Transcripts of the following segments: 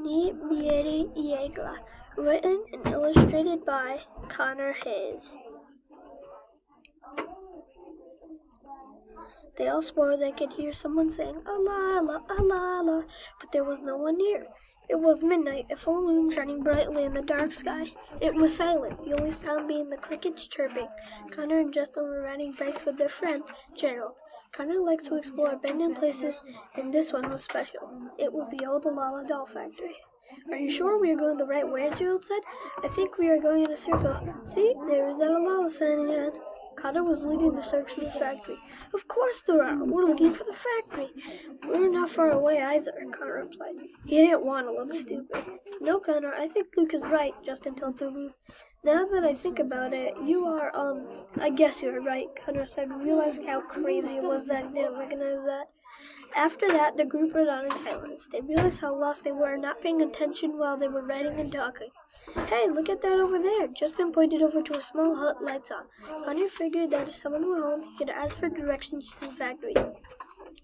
Ni Bieri Yegla, written and illustrated by Connor Hayes. They all swore they could hear someone saying, Alala, Alala, but there was no one near. It was midnight, a full moon shining brightly in the dark sky. It was silent, the only sound being the crickets chirping. Connor and Justin were riding bikes with their friend, Gerald. Connor likes to explore abandoned places, and this one was special. It was the old Alala doll factory. Are you sure we are going the right way? Gerald said. I think we are going in a circle. See, there is that Alala sign again. Connor was leading the search for the factory. Of course there are. We're looking for the factory. We're not far away either, Connor replied. He didn't want to look stupid. No, Connor, I think Luke is right, Justin told the group. Now that I think about it, I guess you're right, Connor said, realizing how crazy it was that he didn't recognize that. After that, the group rode on in silence. They realized how lost they were, not paying attention while they were riding and talking. Hey, look at that over there. Justin pointed over to a small hut, lights on. Connor figured that if someone were home, he could ask for directions to the factory.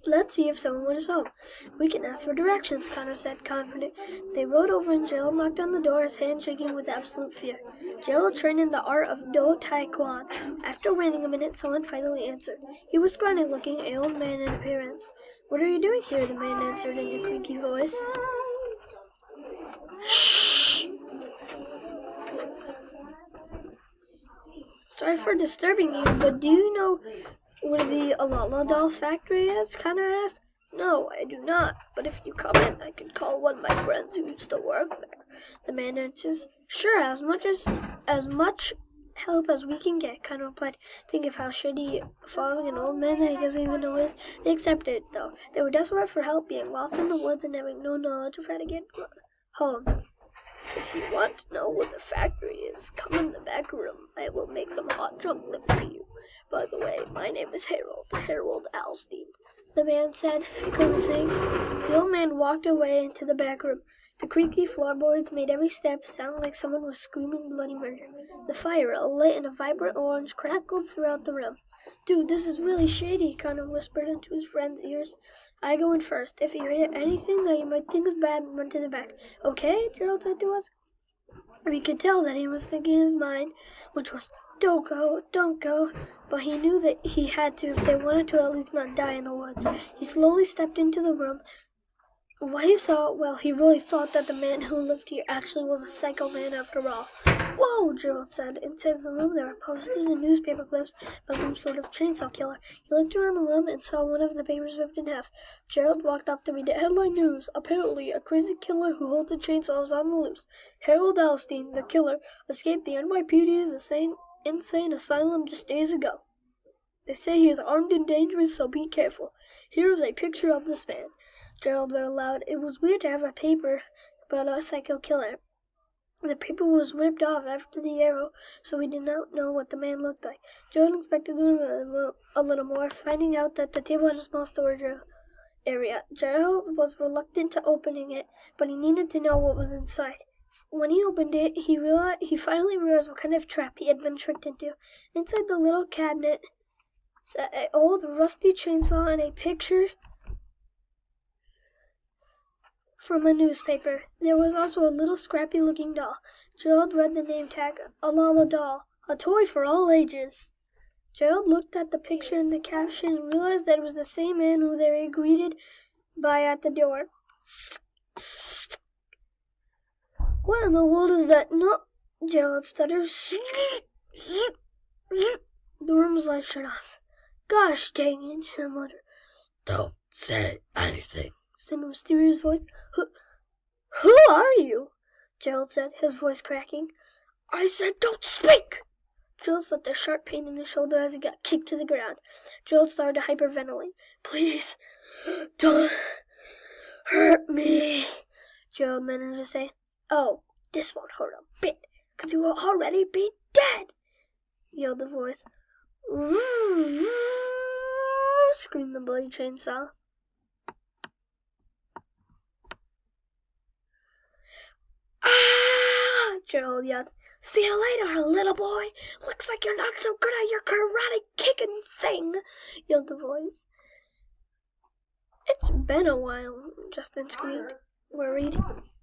Let's see if someone was home. We can ask for directions, Connor said, confident. They rode over and Gerald knocked on the door, his hand shaking with absolute fear. Gerald trained in the art of Do Tai Kwan. After waiting a minute, someone finally answered. He was scrawny-looking, an old man in appearance. What are you doing here? The man answered in a creaky voice. Shh! Sorry for disturbing you, but do you know where the Alala doll factory is? Connor asked. No, I do not, but if you come in, I can call one of my friends who used to work there. The man answers. Sure, as much help as we can get, Connor replied. Think of how shitty following an old man that he doesn't even know is. They accepted it, though. They were desperate for help, being lost in the woods and having no knowledge of how to get home. If you want to know where the factory is, come in the back room. I will make some hot chocolate for you. By the way, my name is Harold Alstein, the man said, grimacing. The old man walked away into the back room. The creaky floorboards made every step sound like someone was screaming bloody murder. The fire, lit in a vibrant orange, crackled throughout the room. Dude, this is really shady, Connor whispered into his friend's ears. I go in first. If you hear anything that you might think is bad, run to the back. Okay, Gerald said to us. We could tell that he was thinking in his mind, which was, don't go, but he knew that he had to if they wanted to at least not die in the woods. He slowly stepped into the room. What he saw, well, he really thought that the man who lived here actually was a psycho man after all. Whoa, Gerald said. Inside the room there were posters and newspaper clips about some sort of chainsaw killer. He looked around the room and saw one of the papers ripped in half. Gerald walked up to read the headline news. Apparently, a crazy killer who holds a chainsaw is on the loose. Harold Alstein, the killer, escaped the NYPD's insane asylum just days ago. They say he is armed and dangerous, so be careful. Here is a picture of this man. Gerald read aloud. It was weird to have a paper about a psycho killer. The paper was ripped off after the arrow, so we did not know what the man looked like. Gerald inspected the room a little more, finding out that the table had a small storage area. Gerald was reluctant to opening it, but he needed to know what was inside. When he opened it, he finally realized what kind of trap he had been tricked into. Inside the little cabinet sat an old rusty chainsaw and a picture from a newspaper. There was also a little scrappy-looking doll. Gerald read the name tag, Alala doll, a toy for all ages. Gerald looked at the picture and the caption and realized that it was the same man who they were greeted by at the door. What in the world is that? No, Gerald stuttered. The room's light shut off. Gosh dang it, he muttered. Don't say anything, said a mysterious voice. Who are you? Gerald said, his voice cracking. I said don't speak. Gerald felt a sharp pain in his shoulder as he got kicked to the ground. Gerald started to hyperventilate. Please, don't hurt me, Gerald managed to say. Oh, this won't hurt a bit, 'cause you will already be dead, yelled the voice. Screamed the bloody chainsaw. Ah! Gerald yelled. See you later, little boy. Looks like you're not so good at your karate kicking thing, yelled the voice. It's been a while, Justin screamed, worried.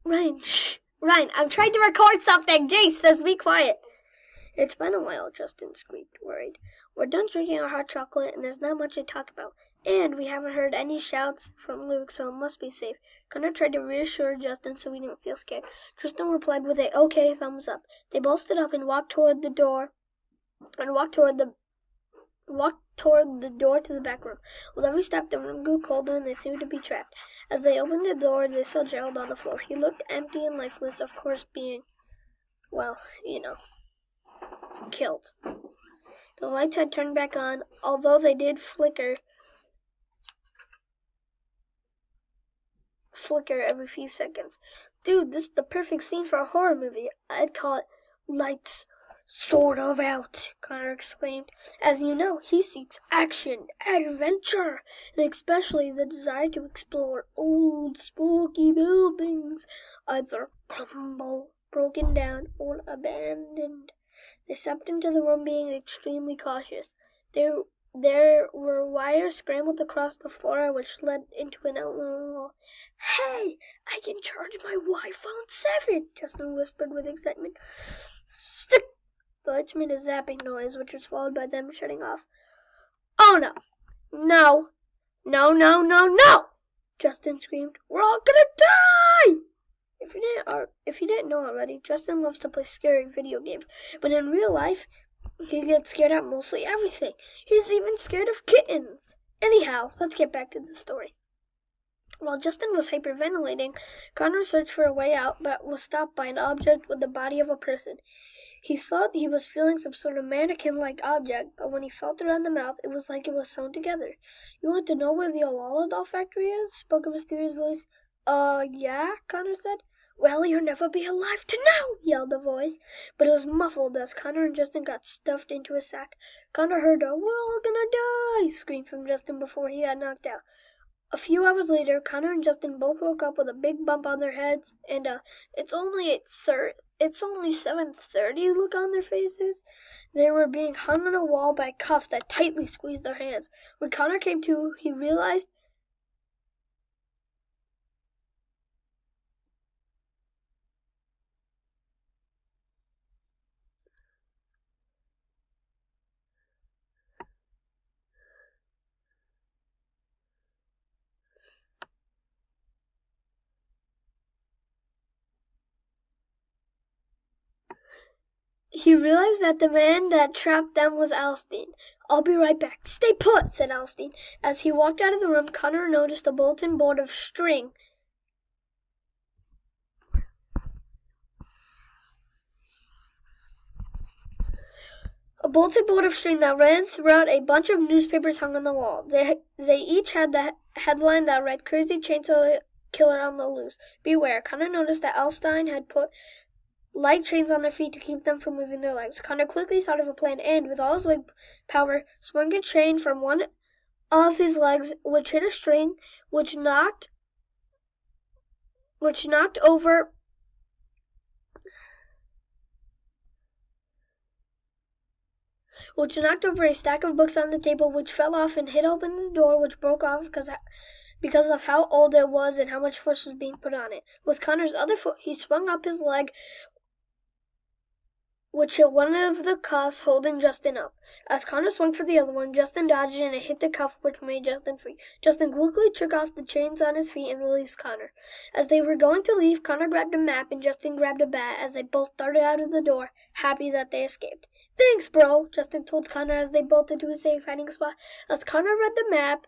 Ryan, shh. Ryan, I'm trying to record something. Jace says be quiet. It's been a while, Justin squeaked, worried. We're done drinking our hot chocolate, and there's not much to talk about. And we haven't heard any shouts from Luke, so it must be safe. Connor tried to reassure Justin so he didn't feel scared. Justin replied with a okay thumbs up. They both stood up and walked toward the door to the back room. With every step, the room grew colder and they seemed to be trapped. As they opened the door, they saw Gerald on the floor. He looked empty and lifeless, of course being, well, killed. The lights had turned back on, although they did flicker every few seconds. Dude, this is the perfect scene for a horror movie. I'd call it Lights Sort of Out, Connor exclaimed. As you know, he seeks action, adventure, and especially the desire to explore old, spooky buildings, either crumble, broken down, or abandoned. They stepped into the room being extremely cautious. There were wires scrambled across the floor which led into an outline wall. Hey, I can charge my iPhone 7, Justin whispered with excitement. Stick! The lights made a zapping noise, which was followed by them shutting off. Oh no! No! No, no, no, no! Justin screamed. We're all gonna die! If you didn't know already, Justin loves to play scary video games, but in real life, he gets scared at mostly everything. He's even scared of kittens. Anyhow, let's get back to the story. While Justin was hyperventilating, Connor searched for a way out, but was stopped by an object with the body of a person. He thought he was feeling some sort of mannequin-like object, but when he felt around the mouth, it was like it was sewn together. You want to know where the Alala doll factory is? Spoke a mysterious voice. Yeah, Connor said. Well, you'll never be alive to know, yelled the voice, but it was muffled as Connor and Justin got stuffed into a sack. Connor heard a "We're all gonna die" scream from Justin before he got knocked out. A few hours later, Connor and Justin both woke up with a big bump on their heads and it's only 7:30 look on their faces. They were being hung on a wall by cuffs that tightly squeezed their hands. When Connor came to, he realized that the man that trapped them was Alstein. I'll be right back. Stay put, said Alstein. As he walked out of the room, Connor noticed a bulletin board of string. A bulletin board of string that ran throughout a bunch of newspapers hung on the wall. They each had the headline that read Crazy Chainsaw Killer on the Loose. Beware. Connor noticed that Alstein had put light chains on their feet to keep them from moving their legs. Connor quickly thought of a plan and, with all his leg power, swung a chain from one of his legs, which hit a string, which knocked over a stack of books on the table, which fell off and hit open the door, which broke off because of how old it was and how much force was being put on it. With Connor's other foot, he swung up his leg, which hit one of the cuffs holding Justin up. As Connor swung for the other one, Justin dodged and it hit the cuff, which made Justin free. Justin quickly took off the chains on his feet and released Connor. As they were going to leave, Connor grabbed a map and Justin grabbed a bat as they both darted out of the door, happy that they escaped. Thanks, bro, Justin told Connor as they bolted to a safe hiding spot. As Connor read the map,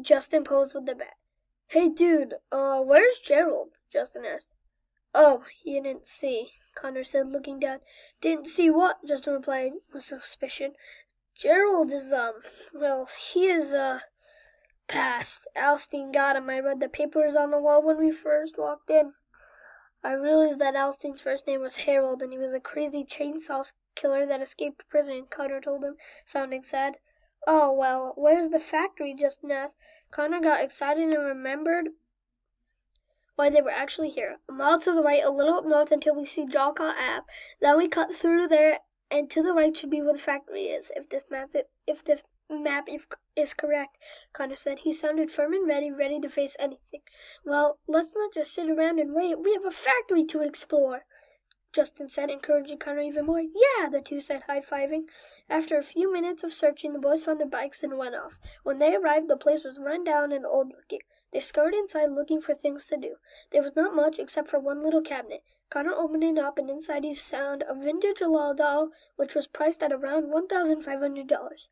Justin posed with the bat. Hey, dude, where's Gerald? Justin asked. Oh, you didn't see, Connor said, looking down. Didn't see what? Justin replied with suspicion. Gerald is, he is, passed. Alstein got him. I read the papers on the wall when we first walked in. I realized that Alstein's first name was Harold, and he was a crazy chainsaw killer that escaped prison, Connor told him, sounding sad. Oh, well, where's the factory? Justin asked. Connor got excited and remembered why they were actually here. A mile to the right, a little up north until we see Jalcott Ave. Then we cut through there, and to the right should be where the factory is. If map is correct," Connor said. He sounded firm and ready to face anything. "Well, let's not just sit around and wait. We have a factory to explore," Justin said, encouraging Connor even more. "Yeah," the two said, high-fiving. After a few minutes of searching, the boys found their bikes and went off. When they arrived, the place was run down and old-looking. They scurried inside looking for things to do. There was not much except for one little cabinet. Connor opened it up, and inside he found a vintage Alala doll, which was priced at around $1,500.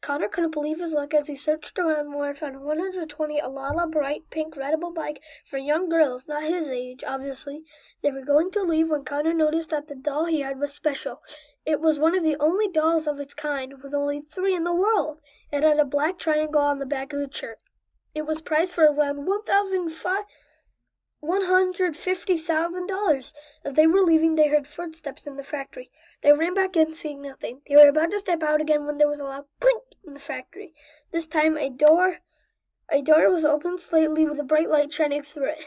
Connor couldn't believe his luck as he searched around more and found a 120 Alala bright pink rideable bike for young girls, not his age, obviously. They were going to leave when Connor noticed that the doll he had was special. It was one of the only dolls of its kind, with only 3 in the world. It had a black triangle on the back of its shirt. It was priced for around $150,000. As they were leaving, they heard footsteps in the factory. They ran back in, seeing nothing. They were about to step out again when there was a loud clink in the factory. This time a door was opened slightly with a bright light shining through it.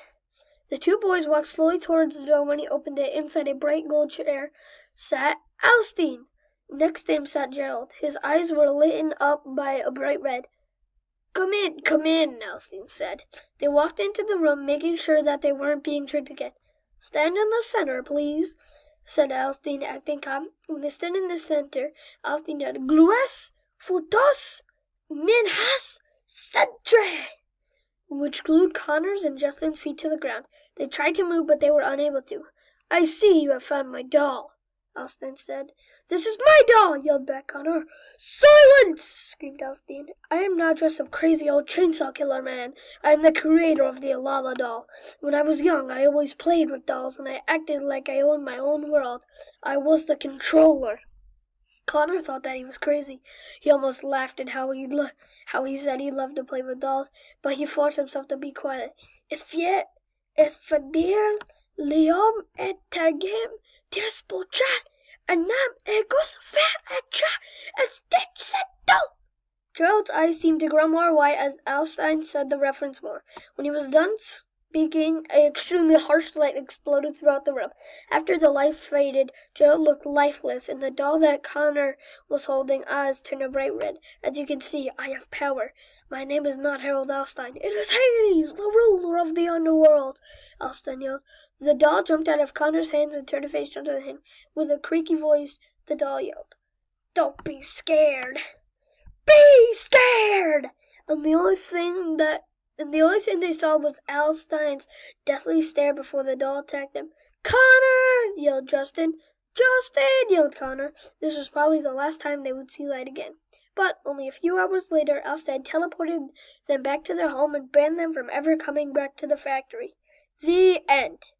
The two boys walked slowly towards the door. When he opened it, inside a bright gold chair sat Alstein. Next to him sat Gerald. His eyes were lit up by a bright red. Come in, Alstein said. They walked into the room, making sure that they weren't being tricked again. "Stand in the center, please," said Alstein, acting calm. When they stood in the center, Alstein yelled, "Glues, futos, minhas, centre," which glued Connor's and Justin's feet to the ground. They tried to move, but they were unable to. "I see you have found my doll," Alstein said. "This is my doll!" yelled back Connor. "Silence!" screamed Alstein. "I am not just some crazy old chainsaw killer man. I am the creator of the Alala doll. When I was young, I always played with dolls, and I acted like I owned my own world. I was the controller." Connor thought that he was crazy. He almost laughed at how he said he loved to play with dolls, but he forced himself to be quiet. Es fidel liom et tergem despochat anam egos ver echa estetseto. Gerald's eyes seemed to grow more white as Alstein said the reference more. When he was done speaking, an extremely harsh light exploded throughout the room. After the light faded, Gerald looked lifeless, and the doll that Connor was holding eyes turned a bright red. "As you can see, I have power. My name is not Harold Alstein. It is Hades, the ruler of the underworld," Alstein yelled. The doll jumped out of Connor's hands and turned to face Jonathan. With a creaky voice, the doll yelled, "Don't be scared. Be scared!" And the only thing they saw was Alstein's deathly stare before the doll attacked them. "Connor!" yelled Justin. "Justin!" yelled Connor. This was probably the last time they would see light again. But only a few hours later, Alstein teleported them back to their home and banned them from ever coming back to the factory. The end.